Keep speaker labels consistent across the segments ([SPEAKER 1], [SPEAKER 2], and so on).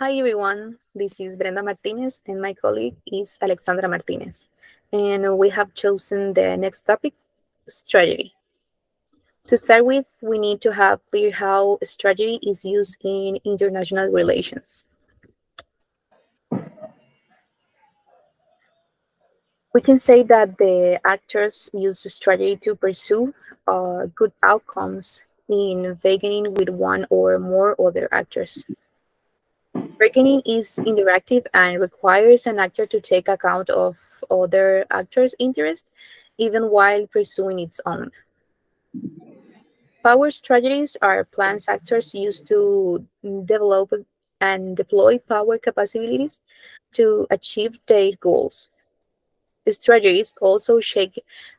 [SPEAKER 1] Hi everyone, this is Brenda Martínez and my colleague is Alexandra Martínez. And we have chosen the next topic, strategy. To start with, we need to have clear how strategy is used in international relations. We can say that the actors use strategy to pursue good outcomes in bargaining with one or more other actors. Bargaining is interactive and requires an actor to take account of other actors' interests, even while pursuing its own. Power strategies are plans actors use to develop and deploy power capabilities to achieve their goals. Strategies also shape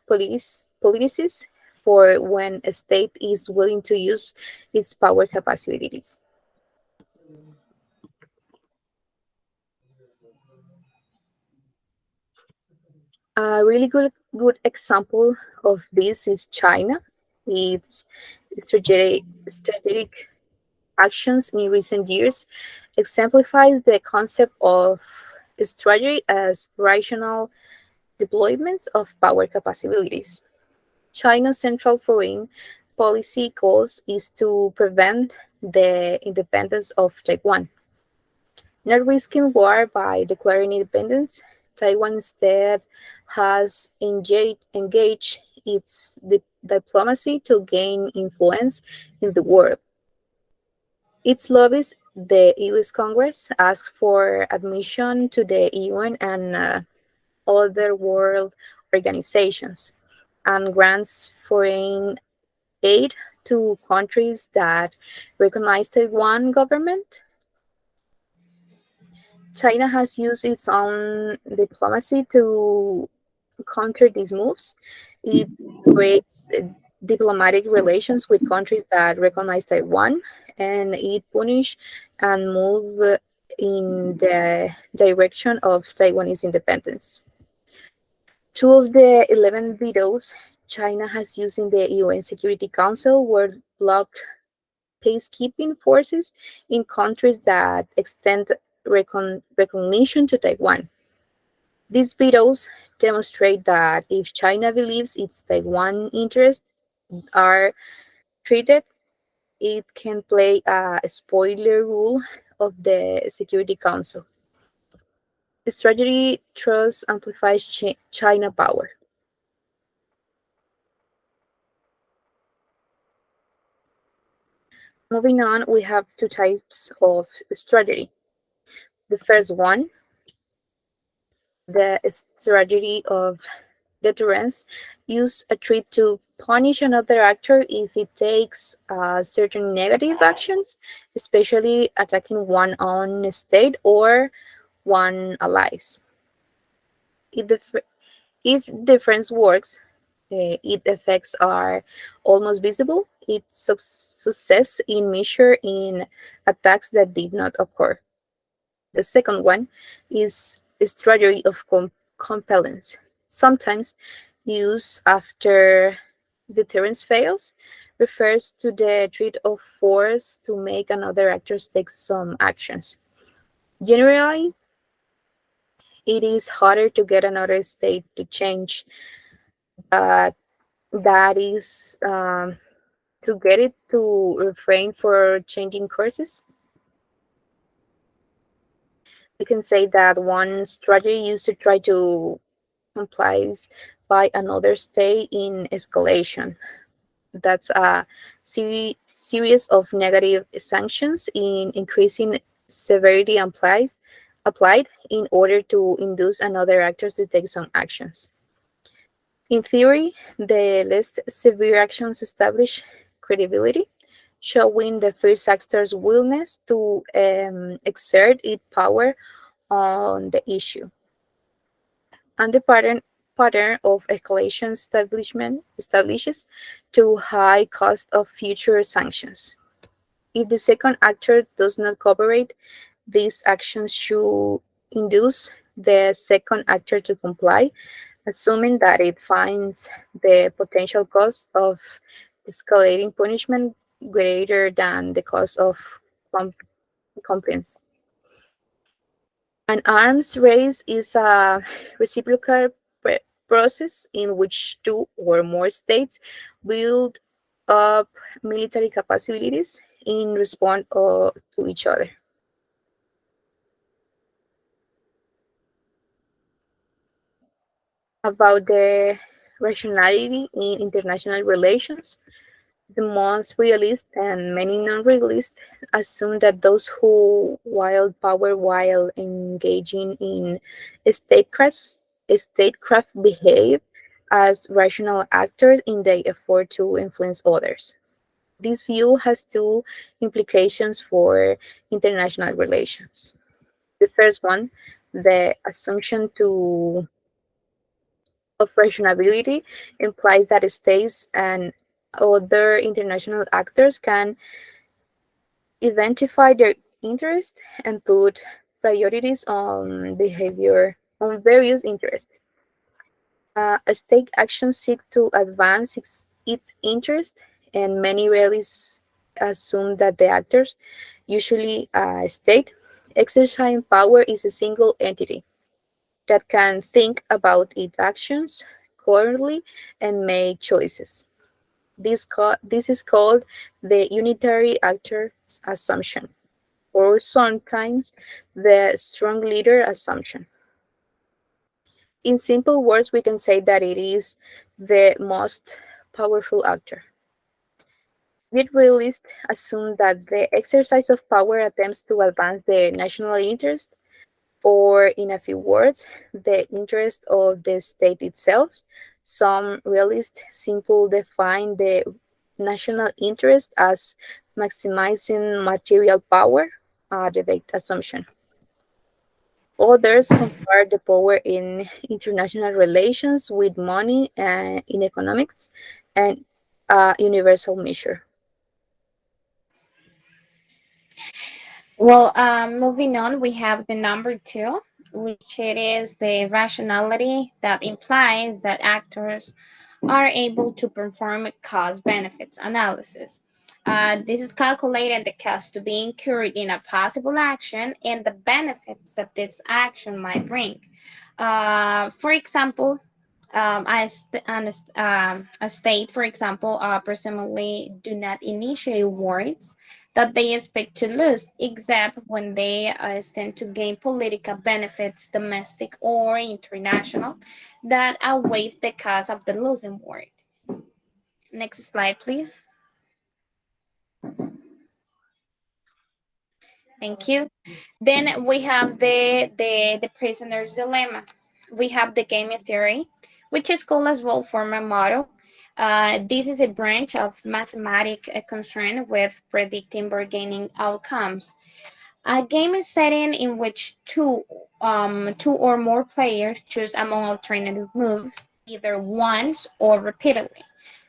[SPEAKER 1] policies for when a state is willing to use its power capabilities. A really good example of this is China. Its strategic actions in recent years exemplifies the concept of strategy as rational deployments of power capabilities. China's central foreign policy goals is to prevent the independence of Taiwan, not risking war by declaring independence. Taiwan instead has engaged its diplomacy to gain influence in the world. Its lobbies, the US Congress, asked for admission to the UN and other world organizations, and grants foreign aid to countries that recognize Taiwan government. China has used its own diplomacy to counter these moves. It breaks diplomatic relations with countries that recognize Taiwan, and it punish and move in the direction of Taiwanese independence. Two of the 11 vetoes China has used in the UN Security Council were blocked peacekeeping forces in countries that extend recognition to Taiwan. These vetoes demonstrate that if China believes its Taiwan interests are treated, it can play a spoiler role of the Security Council. Strategy trust amplifies China power. Moving on, we have two types of strategy. The first one, the strategy of deterrence, use a threat to punish another actor if it takes certain negative actions, especially attacking one own state or one allies. If the if difference works, its effects are almost visible. Its success in measure in attacks that did not occur. The second one is a strategy of compellence, sometimes used after deterrence fails, refers to the threat of force to make another actor take some actions. Generally, it is harder to get another state to change, but that is to get it to refrain for changing courses. We can say that one strategy used to try to complies by another state in escalation. That's a series of negative sanctions in increasing severity applied in order to induce another actor to take some actions. In theory, the less severe actions establish credibility, showing the first actor's willingness to exert its power on the issue. And the pattern of escalation establishment establishes too high cost of future sanctions. If the second actor does not cooperate, these actions should induce the second actor to comply, assuming that it finds the potential cost of escalating punishment greater than the cost of compliance. An arms race is a reciprocal process in which two or more states build up military capabilities in response to each other. About the rationality in international relations, the most realist and many non-realist assume that those who wield power while engaging in statecraft behave as rational actors in their effort to influence others. This view has two implications for international relations. The first one, the assumption of rationality implies that states and other international actors can identify their interests and put priorities on behavior on various interests. A state action seeks to advance its interest, and many realists assume that the actors, usually a state, exercising power is a single entity that can think about its actions clearly and make choices. This is called the unitary actor assumption, or sometimes the strong leader assumption. In simple words, we can say that it is the most powerful actor. Yet realists assume that the exercise of power attempts to advance the national interest, or in a few words, the interest of the state itself. Some realists simply define the national interest as maximizing material power, a debate assumption. Others compare the power in international relations with money in economics and a universal measure.
[SPEAKER 2] Well, moving on, we have the number two, which it is the rationality that implies that actors are able to perform a cost benefits analysis. This is calculating the cost to be incurred in a possible action and the benefits that this action might bring. For example, a state, for example, presumably do not initiate wars that they expect to lose, except when they stand to gain political benefits, domestic or international, that outweigh the cost of the losing war. Next slide, please. Thank you. Then we have the prisoner's dilemma. We have the gaming theory, which is called as well formal model. This is a branch of mathematics concerned with predicting bargaining outcomes. A game is setting in which two or more players choose among alternative moves, either once or repeatedly.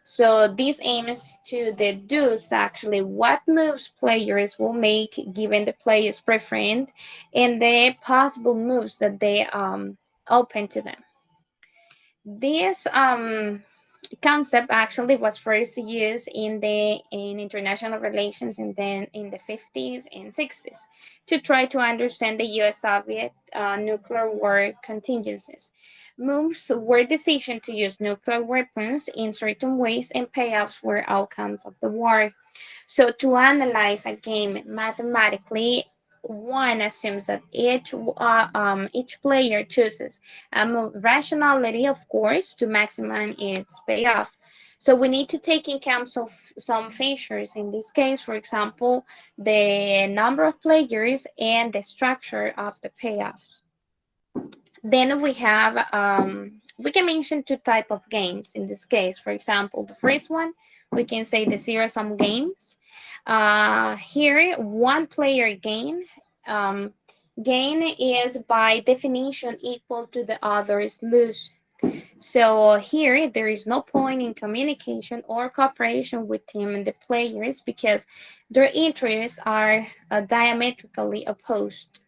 [SPEAKER 2] So this aims to deduce actually what moves players will make given the player's preference and the possible moves that they open to them. This concept actually was first used in international relations and then in the 50s and 60s to try to understand the US Soviet nuclear war contingencies. Moves were decisions to use nuclear weapons in certain ways and payoffs were outcomes of the war. So to analyze a game mathematically, one assumes that each player chooses rationality, of course, to maximize its payoff. So we need to take in account of some features. In this case, for example, the number of players and the structure of the payoffs. Then we can mention two type of games in this case. For example, the first one, we can say the zero-sum games. Here, one player um, gain is by definition equal to the other's lose. So here, there is no point in communication or cooperation within the players because their interests are diametrically opposed.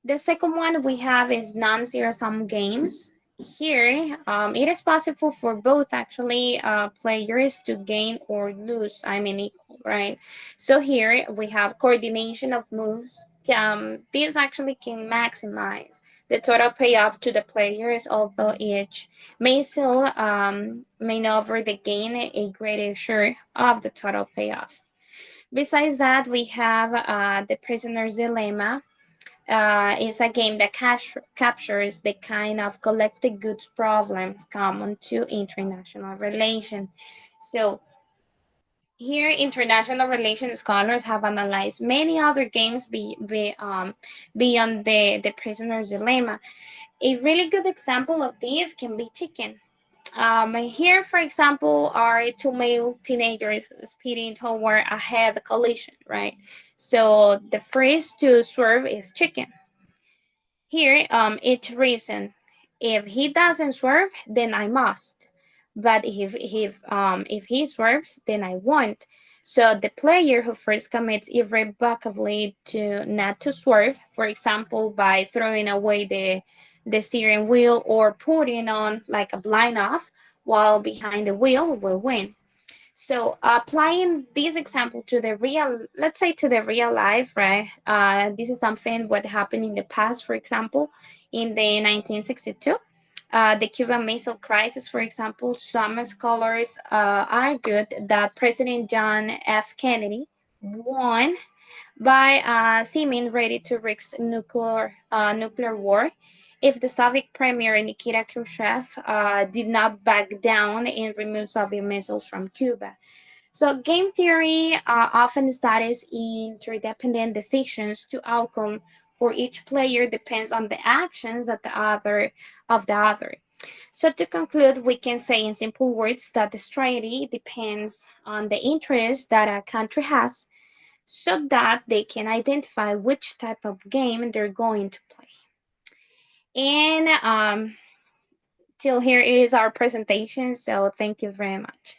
[SPEAKER 2] The second one we have is non-zero sum games. Here, it is possible for both actually players to gain or lose. I mean, equal, right? So here we have coordination of moves this actually can maximize the total payoff to the players, although each may still maneuver the gain a greater share of the total payoff. Besides that, we have the prisoner's dilemma. Is a game that captures the kind of collective goods problems common to international relations. So here, international relations scholars have analyzed many other games beyond the prisoner's dilemma. A really good example of this can be chicken. Here, for example, are two male teenagers speeding toward a head collision, right? So the first to swerve is chicken. Here, each reason. If he doesn't swerve, then I must. But if he swerves, then I won't. So the player who first commits irrevocably to not to swerve, for example, by throwing away the steering wheel or putting on like a blind off while behind the wheel, will win. So applying this example to the real, let's say to the real life, right? This is something what happened in the past, for example, in the 1962. The Cuban Missile Crisis, for example, some scholars argued that President John F. Kennedy won by seeming ready to risk nuclear war if the Soviet Premier Nikita Khrushchev did not back down and remove Soviet missiles from Cuba. So game theory often studies interdependent decisions to outcome for each player depends on the actions of the other. So to conclude, we can say in simple words that the strategy depends on the interest that a country has so that they can identify which type of game they're going to play. And till here is our presentation. So thank you very much.